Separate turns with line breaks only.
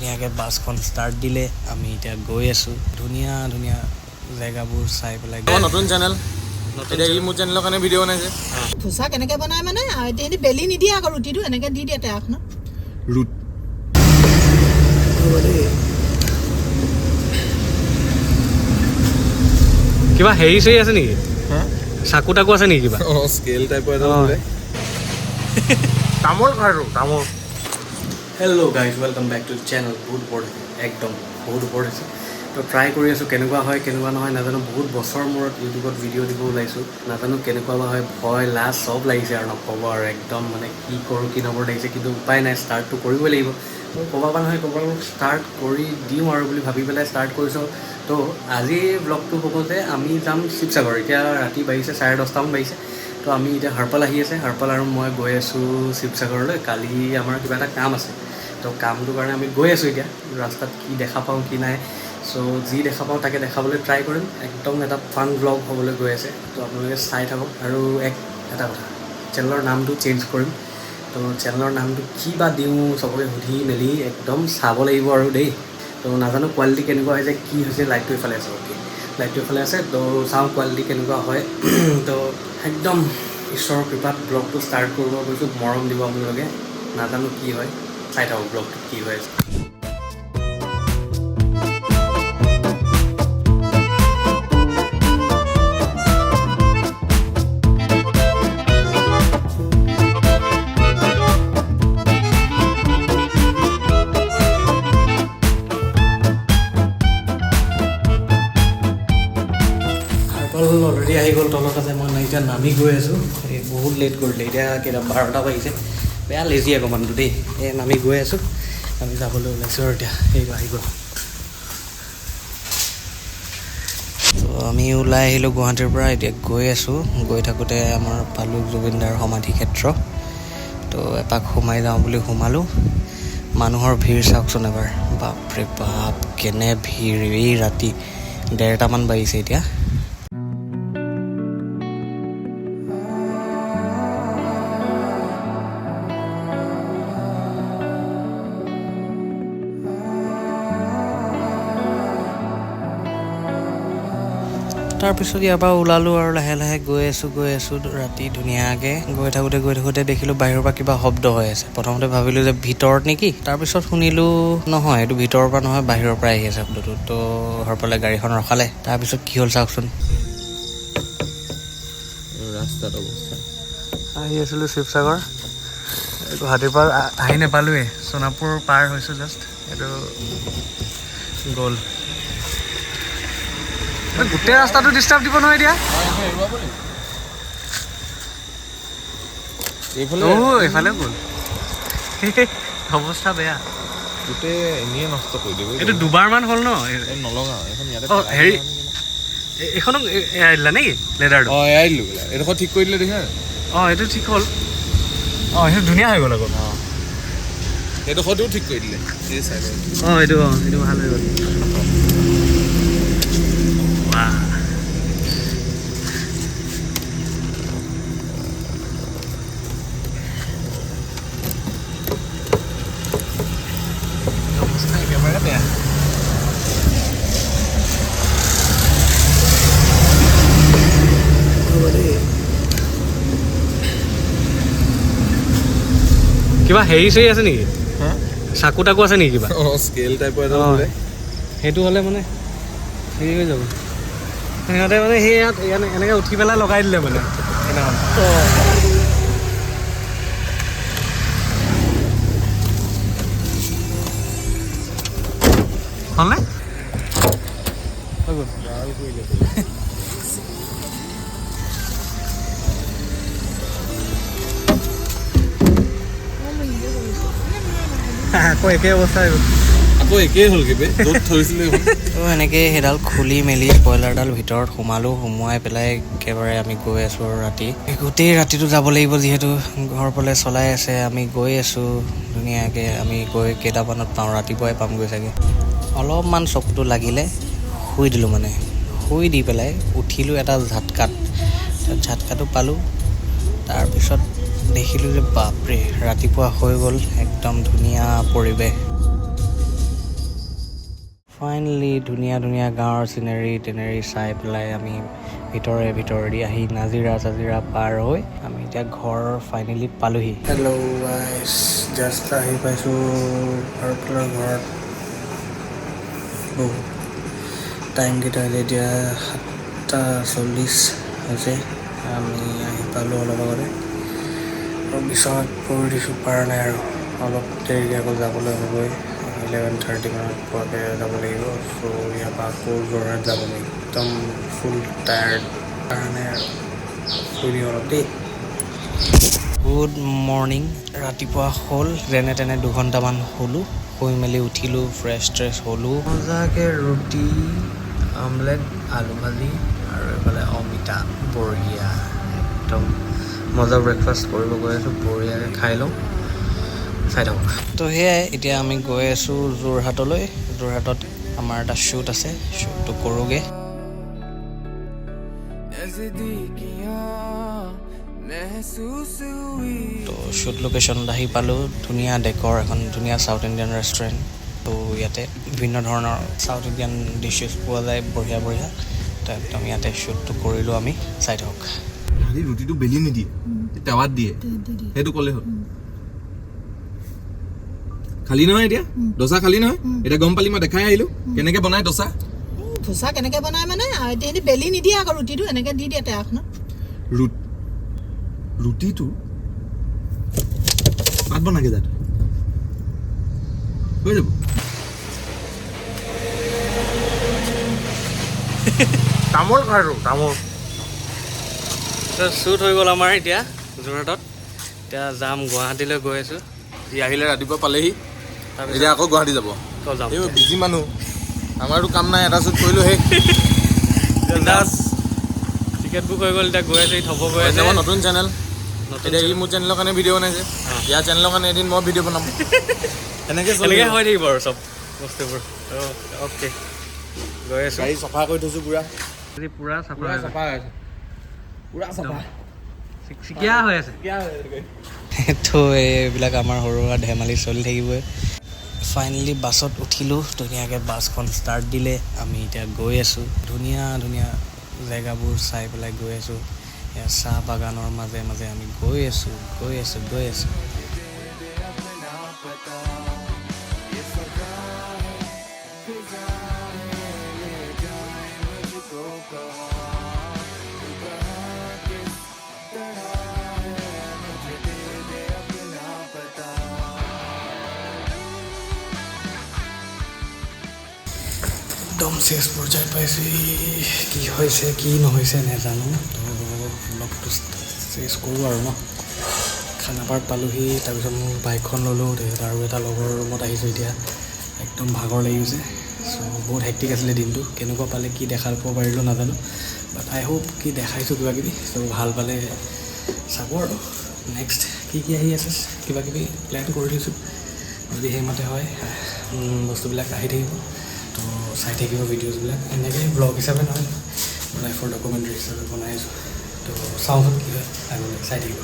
ধুনীয়াকৈ বাছখন ষ্টাৰ্ট দিলে আমি এতিয়া গৈ আছোঁ ধুনীয়া ধুনীয়া জেগাবোৰ চাই পেলাই
নতুন চেনেল এতিয়া ই মোৰ চেনেলৰ কাৰণে ভিডিঅ' বনাইছে
থোচা কেনেকৈ বনাই মানে এতিয়া বেলি নিদিয়ে আকৌ ৰুটিটো এনেকৈ দি দিয়ে তেখনত
ৰুট
কিবা হেৰি চেৰি আছে নেকি চাকু টাকু আছে নেকি কিবা
স্কেল টাইপৰ এটা তামোল খাইছোঁ তামোল
hello' guys welcome back to channel বহুত ওপৰত হৈছে একদম বহুত ওপৰত হৈছে তো ট্ৰাই কৰি আছোঁ কেনেকুৱা হয় কেনেকুৱা নহয় নাজানো বহুত বছৰ মূৰত ইউটিউবত ভিডিঅ' দিব ওলাইছোঁ নাজানো কেনেকুৱা বা হয় ভয় লাজ চব লাগিছে আৰু নক'ব আৰু একদম মানে কি কৰোঁ কি নকৰোঁ লাগিছে কিন্তু উপায় নাই ষ্টাৰ্টটো কৰিবই লাগিব মই ক'বা নহয় ক'বা ষ্টাৰ্ট কৰি দিওঁ আৰু বুলি ভাবি পেলাই ষ্টাৰ্ট কৰিছোঁ তো আজি ব্লগটো হ'ব যে আমি যাম শিৱসাগৰ এতিয়া ৰাতি বাজিছে 10:30মান বাজিছে তো আমি এতিয়া হাৰপাল আহি আছে হাৰপাল আৰু মই গৈ আছোঁ শিৱসাগৰলৈ কালি আমাৰ কিবা এটা কাম আছে তো কামটোৰ কাৰণে আমি গৈ আছোঁ এতিয়া ৰাস্তাত কি দেখা পাওঁ কি নাই চ' যি দেখা পাওঁ তাকে দেখাবলৈ ট্ৰাই কৰিম একদম এটা ফান ব্লগ হ'বলৈ গৈ আছে তো আপোনালোকে চাই থাকক আৰু এটা কথা চেনেলৰ নামটো চেঞ্জ কৰিম তো চেনেলৰ নামটো কি বা দিওঁ চবকে সুধি মেলি একদম চাব লাগিব আৰু দেই তো নাজানো কোৱালিটি কেনেকুৱা হৈছে কি হৈছে লাইটটো এইফালে আছে অ'কে লাইটটো এইফালে আছে তো চাওঁ কোৱালিটি কেনেকুৱা হয় তো একদম ঈশ্বৰৰ কৃপাত ব্লগটো ষ্টাৰ্ট কৰিব গৈছোঁ মৰম দিব আপোনালোকে নাজানো কি হয় চাই থাকক ব্লগটো কি হৈ আছে অলৰেডি আহি গ'ল তলত আছে মই এতিয়া নামি গৈ আছোঁ এই বহুত লেট কৰিলে এতিয়া কেইটা 12টা বাজিছে বেয়া লেজি আকৌ মানুহটো দেই এই নামি গৈ আছোঁ আমি যাবলৈ ওলাইছোঁ আৰু এতিয়া এই আহি গ'ল তো আমি ওলাই আহিলোঁ গুৱাহাটীৰ পৰা এতিয়া গৈ আছোঁ গৈ থাকোঁতে আমাৰ পালোঁ জুবিনদাৰ সমাধি ক্ষেত্ৰ তো এপাক সোমাই যাওঁ বুলি সোমালোঁ মানুহৰ ভিৰ চাওকচোন এবাৰ বাপৰে বাপ কেনে ভিৰ এই ৰাতি 1:30মান বাজিছে এতিয়া তাৰপিছত ইয়াৰ পৰা ওলালোঁ আৰু লাহে লাহে গৈ আছোঁ ৰাতি ধুনীয়াকৈ গৈ থাকোঁতে দেখিলোঁ বাহিৰৰ পৰা কিবা শব্দ হৈ আছে প্ৰথমতে ভাবিলোঁ যে ভিতৰত নেকি তাৰপিছত শুনিলোঁ নহয় এইটো ভিতৰৰ পৰা নহয় বাহিৰৰ পৰা আহি আছে শব্দটো তো ঘৰপালে গাড়ীখন ৰখালে তাৰপিছত কি হ'ল চাওকচোন
ৰাস্তাত অৱস্থা
আহি আছিলোঁ শিৱসাগৰ গুৱাহাটীৰ পৰা আহি নাপালোঁৱেই সোণাপুৰ পাৰ হৈছোঁ জাষ্ট এইটো গ'ল গোটেই ৰাস্তাটো ডিষ্টাৰ্ব দিব নহয় এতিয়া এইফালে গ'ল অৱস্থা বেয়া
গোটেই এনেই নষ্ট কৰি দিব
এইটো দুবাৰমান হ'ল ন
নলগা এখন ইয়াতে
হেৰি এইখনো এৰাই দিলা নেকি লেডাৰটো
এৰাই দিলোঁ এইডোখৰ ঠিক কৰি দিলে দেখা
এইটো ঠিক হ'ল সেইটো ধুনীয়া হৈ গ'ল আকৌ
সেইডোখৰটোও ঠিক কৰি দিলে এই চাইডৰ
এইটো ভাল হৈ গ'ল কিবা হেৰি চেৰি আছে নেকি চাকু টাকু আছে নেকি কিবা
স্কেল টাইপৰ এটা
সেইটো হ'লে মানে হেৰি হৈ যাব সিহঁতে মানে সেই ইয়াত এনেকৈ উঠি পেলাই লগাই দিলে মানে সেইদিনাখন হ'লনে হৈ গ'ল আকৌ একেই অৱস্থা হৈ গ'ল
আকৌ একেই হ'ল কিবা য'ত থৈছিলে
তো এনেকৈ সেইডাল খুলি মেলি ব্ৰইলাৰডাল ভিতৰত সোমাই পেলাই একেবাৰে আমি গৈ আছোঁ আৰু ৰাতি গোটেই ৰাতিটো যাব লাগিব যিহেতু ঘৰ ফালে চলাই আছে আমি গৈ আছোঁ ধুনীয়াকৈ আমি গৈ কেইটামানত পাওঁ ৰাতিপুৱাই পামগৈ চাগে অলপমান চকুটো লাগিলে শুই দিলোঁ মানে শুই দি পেলাই উঠিলোঁ এটা ঝাটকাটো পালোঁ তাৰপিছত দেখিলোঁ যে বাপৰে ৰাতিপুৱা হৈ গ'ল একদম ধুনীয়া পৰিৱেশ ফাইনেলি ধুনীয়া ধুনীয়া গাঁৱৰ চিনেৰি চাই পেলাই আমি ভিতৰেদি আহি নাজিৰা পাৰ হৈ আমি এতিয়া ঘৰ ফাইনেলি পালোহি। হেল্ল' গাইছ, জাষ্ট আহি পাইছোঁ ভাৰতলৰ ঘৰত। টাইমকেইটা এতিয়া 7:40 হৈছে। আমি আহি পালোঁ অলপ আগতে আৰু বিচনাত পৰি দিছোঁ, পৰা নাই আৰু অলপ দেৰিকৈ আকৌ যাবলৈ হ'বই। 11:30 মানত পোৱাকৈ যাব লাগিব। চ' ইয়াৰ পৰা আকৌ যোৰহাট যাব লাগিব। একদম ফুল টায়াৰ্ড কাৰণে আৰু শুই দিওঁ অলপ দেই। Good morning. ৰাতিপুৱা হ'ল যেনে তেনে 2 ঘণ্টামান শুলোঁ। শুই মেলি উঠিলোঁ, ফ্ৰেছ হ'লোঁ। মজাকৈ ৰুটি, আমলেট, আলু ভাজি আৰু এইফালে অমিতা। বঢ়িয়া, একদম মজা ব্ৰেকফাষ্ট কৰিব গৈ আছোঁ। বঢ়িয়াকৈ খাই লওঁ, চাই থাকক। তো সেয়াই, এতিয়া আমি গৈ আছোঁ যোৰহাটলৈ। যোৰহাটত আমাৰ এটা শ্বুট আছে, শ্বুটটো কৰোঁগৈ। তো শ্বুট লোকেশ্যনত আহি পালোঁ। ধুনীয়া ডেকৰ, এখন ধুনীয়া চাউথ ইণ্ডিয়ান ৰেষ্টুৰেণ্ট। তো ইয়াতে বিভিন্ন ধৰণৰ চাউথ ইণ্ডিয়ান ডিছেছ পোৱা যায়, বঢ়িয়া। তো একদম ইয়াতে শ্বুটটো কৰিলোঁ আমি, চাই থাকক।
খালি ৰুটিটো বেলি নিদিয়ে, টাৱাত দিয়ে, সেইটো ক'লে হ'ল। খালি নহয় এতিয়া ডোচা, খালি নহয় এতিয়া গম পালি। মই দেখাই আহিলোঁ কেনেকৈ বনাই ডোচা।
ধোচা কেনেকৈ বনাই মানে এতিয়া বেলি নিদিয়ে আকৌ, ৰুটিটো এনেকৈ দি দিয়ে টেৱাখনত।
ৰুটিটো পাত বনাকে যাত হৈ যাব।
তামোল খাইছোঁ, তামোল। তো শ্বুট হৈ গ'ল আমাৰ এতিয়া যোৰহাটত। এতিয়া যাম গুৱাহাটীলৈ, গৈ আছোঁ।
সি আহিলে ৰাতিপুৱা পালেহি, এতিয়া আকৌ গুৱাহাটী যাব।
যাম
এই বিজি মানুহ, আমাৰতো কাম নাই, এটা শ্বুট কৰিলোঁ সেই
টিকেট বুক হৈ গ'ল। এতিয়া গৈ আছে, থ'ব গৈ আছে।
আমাৰ নতুন চেনেল, এতিয়া ই মোৰ চেনেলৰ কাৰণে ভিডিঅ' বনাইছে, ইয়াৰ চেনেলৰ কাৰণে এদিন মই ভিডিঅ' বনাম। এনেকৈ
হৈ থাকিব আৰু চব বস্তুবোৰ। অ'কে, গৈ আছোঁ।
গাড়ী চফা কৰি থৈছোঁ পুৰা,
পুৰা চাফা
চিকিয়া হৈ আছে।
তো এইবিলাক আমাৰ সৰু সুৰা ধেমালি চলি থাকিবই। ফাইনেলি বাছত উঠিলোঁ, ধুনীয়াকৈ বাছখন ষ্টাৰ্ট দিলে। আমি এতিয়া গৈ আছোঁ, ধুনীয়া জেগাবোৰ চাই পেলাই গৈ আছোঁ। চাহ বাগানৰ মাজে আমি গৈ আছোঁ। একদম শেষ পৰ্যায় পাইছোঁ। কি হৈছে কি নহৈছে নাজানো। তো ব্লগটো চেছ কৰোঁ আৰু ন। খানাপাৰাত পালোহি, তাৰপিছত মোৰ বাইকখন ল'লোঁ। তাৰপিছত আৰু এটা লগৰ ৰুমত আহিছোঁ এতিয়া। একদম ভাগৰ লাগি গৈছে। চ' বহুত হেক্টিক আছিলে দিনটো। কেনেকুৱা পালে, কি দেখাব পাৰিলোঁ নাজানো, বাট আই হোপ কি দেখাইছোঁ কিবাকিবি। চ' ভাল পালে চাব আৰু নেক্সট কি আহি আছে, কিবাকিবি প্লেন কৰি দিছোঁ। যদি সেইমতে হয় বস্তুবিলাক আহি থাকিব। তো চাই থাকিব ভিডিঅ'ছবিলাক। এনেকৈ ব্লগ হিচাপে নহয়, লাইফৰ ডকুমেণ্টাৰী হিচাপে বনাই আছোঁ। তো চাওঁচোন কি হয়, আগলৈ চাই থাকিব।